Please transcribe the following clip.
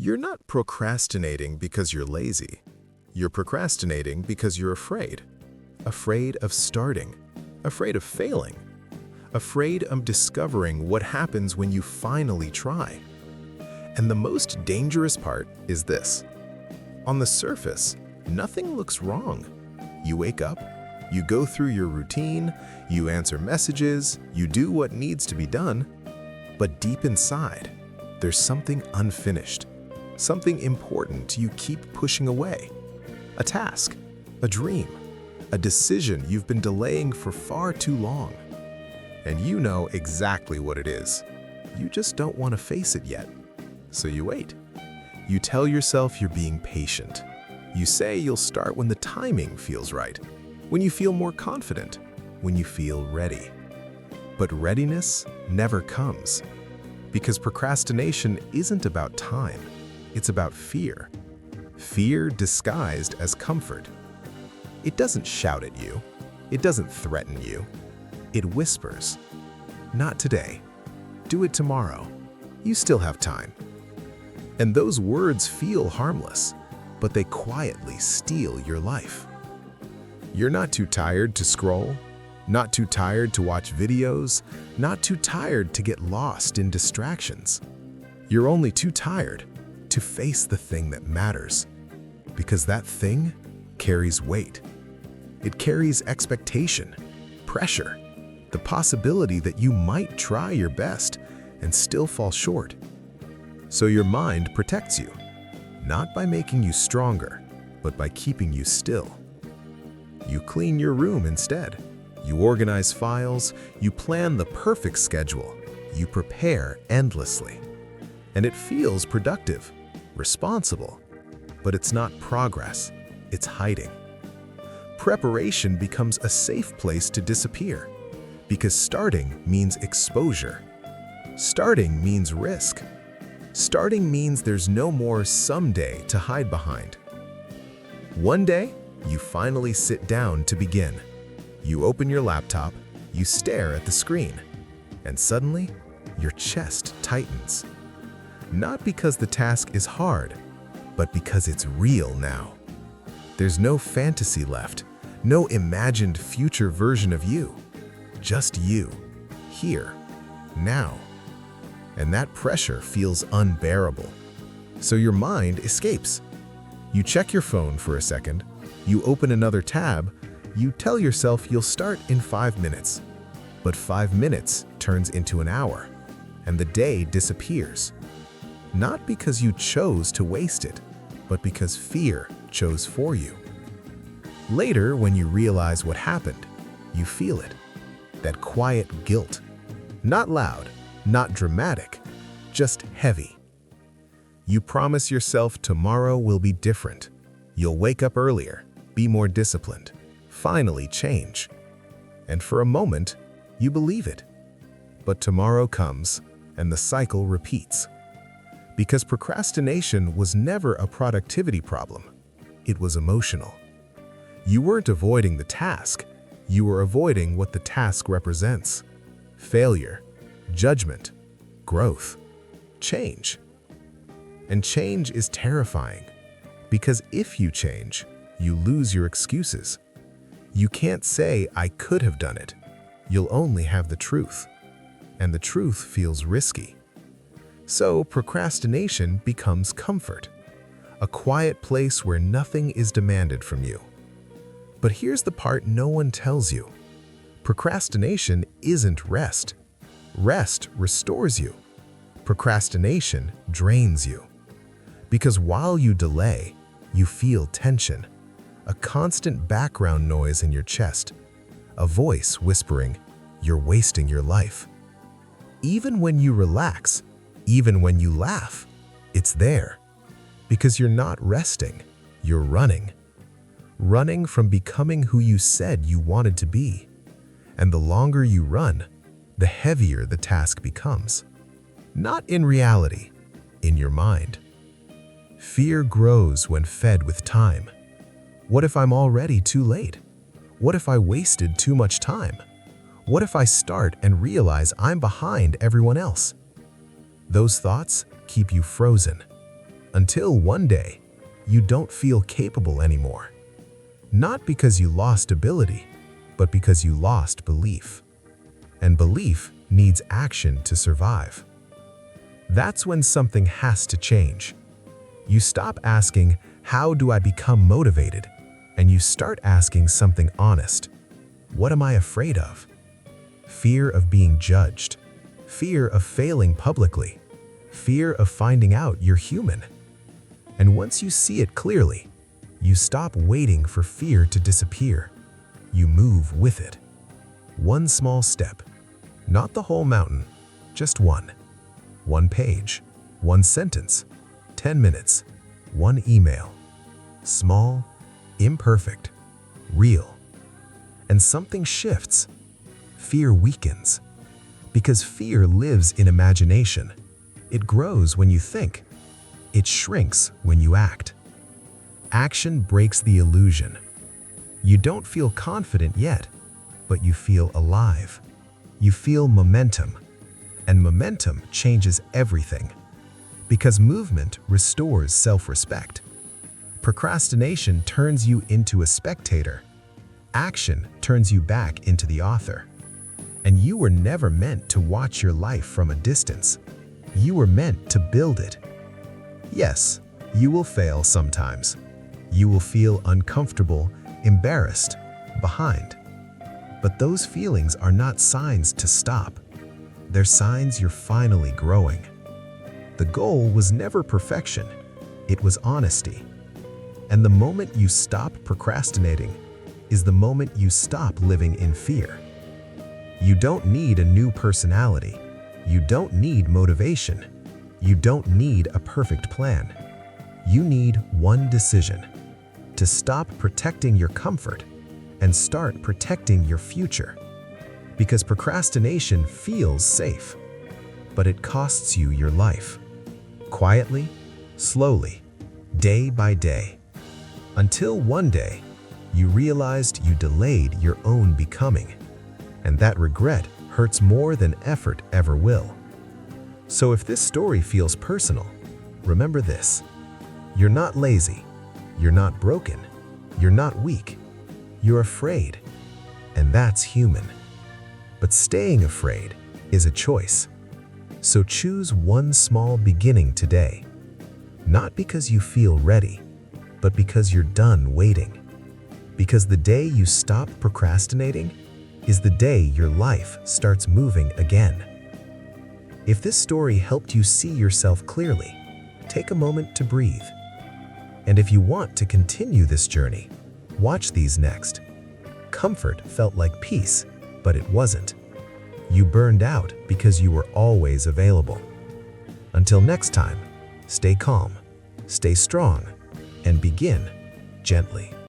You're not procrastinating because you're lazy. You're procrastinating because you're afraid. Afraid of starting. Afraid of failing. Afraid of discovering what happens when you finally try. And the most dangerous part is this. On the surface, nothing looks wrong. You wake up, you go through your routine, you answer messages, you do what needs to be done, but deep inside, there's something unfinished, something important you keep pushing away. A task, a dream, a decision you've been delaying for far too long. And you know exactly what it is. You just don't want to face it yet. So you wait. You tell yourself you're being patient. You say you'll start when the timing feels right, when you feel more confident, when you feel ready. But readiness never comes. Because procrastination isn't about time, it's about fear. Fear disguised as comfort. It doesn't shout at you. It doesn't threaten you. It whispers, "Not today. Do it tomorrow. You still have time." And those words feel harmless, but they quietly steal your life. You're not too tired to scroll, not too tired to watch videos, not too tired to get lost in distractions. You're only too tired to face the thing that matters, because that thing carries weight. It carries expectation, pressure, the possibility that you might try your best and still fall short. So your mind protects you, not by making you stronger, but by keeping you still. You clean your room instead. You organize files, you plan the perfect schedule, you prepare endlessly. And it feels productive, responsible, but it's not progress, it's hiding. Preparation becomes a safe place to disappear, because starting means exposure. Starting means risk. Starting means there's no more someday to hide behind. One day, you finally sit down to begin. You open your laptop, you stare at the screen, and suddenly, your chest tightens. Not because the task is hard, but because it's real now. There's no fantasy left, no imagined future version of you. Just you, here, now. And that pressure feels unbearable. So your mind escapes. You check your phone for a second, you open another tab, you tell yourself you'll start in 5 minutes. But 5 minutes turns into an hour, and the day disappears. Not because you chose to waste it, but because fear chose for you. Later, when you realize what happened, you feel it. That quiet guilt. Not loud, not dramatic, just heavy. You promise yourself tomorrow will be different. You'll wake up earlier, be more disciplined, finally change. And for a moment, you believe it. But tomorrow comes, and the cycle repeats. Because procrastination was never a productivity problem. It was emotional. You weren't avoiding the task, you were avoiding what the task represents. Failure, judgment, growth, change. And change is terrifying, because if you change, you lose your excuses. You can't say, "I could have done it." You'll only have the truth, and the truth feels risky. So procrastination becomes comfort, a quiet place where nothing is demanded from you. But here's the part no one tells you. Procrastination isn't rest. Rest restores you. Procrastination drains you. Because while you delay, you feel tension, a constant background noise in your chest, a voice whispering, "You're wasting your life." Even when you relax, even when you laugh, it's there. Because you're not resting, you're running. Running from becoming who you said you wanted to be. And the longer you run, the heavier the task becomes. Not in reality, in your mind. Fear grows when fed with time. What if I'm already too late? What if I wasted too much time? What if I start and realize I'm behind everyone else? Those thoughts keep you frozen. Until one day, you don't feel capable anymore. Not because you lost ability, but because you lost belief. And belief needs action to survive. That's when something has to change. You stop asking, "How do I become motivated?" and you start asking something honest. What am I afraid of? Fear of being judged. Fear of failing publicly. Fear of finding out you're human. And once you see it clearly, you stop waiting for fear to disappear. You move with it. One small step. Not the whole mountain, just one. One page, one sentence, 10 minutes, one email. Small, imperfect, real. And something shifts. Fear weakens. Because fear lives in imagination. It grows when you think. It shrinks when you act. Action breaks the illusion. You don't feel confident yet, but you feel alive. You feel momentum. And momentum changes everything. Because movement restores self-respect. Procrastination turns you into a spectator. Action turns you back into the author. And you were never meant to watch your life from a distance. You were meant to build it. Yes, you will fail sometimes. You will feel uncomfortable, embarrassed, behind. But those feelings are not signs to stop. They're signs you're finally growing. The goal was never perfection. It was honesty. And the moment you stop procrastinating is the moment you stop living in fear. You don't need a new personality. You don't need motivation. You don't need a perfect plan. You need one decision: to stop protecting your comfort and start protecting your future. Because procrastination feels safe, but it costs you your life. Quietly, slowly, day by day. Until one day, you realized you delayed your own becoming. And that regret hurts more than effort ever will. So if this story feels personal, remember this: you're not lazy, you're not broken, you're not weak, you're afraid, and that's human. But staying afraid is a choice. So choose one small beginning today, not because you feel ready, but because you're done waiting. Because the day you stop procrastinating is the day your life starts moving again. If this story helped you see yourself clearly, take a moment to breathe. And if you want to continue this journey, watch these next. Comfort felt like peace, but it wasn't. You burned out because you were always available. Until next time, stay calm, stay strong, and begin gently.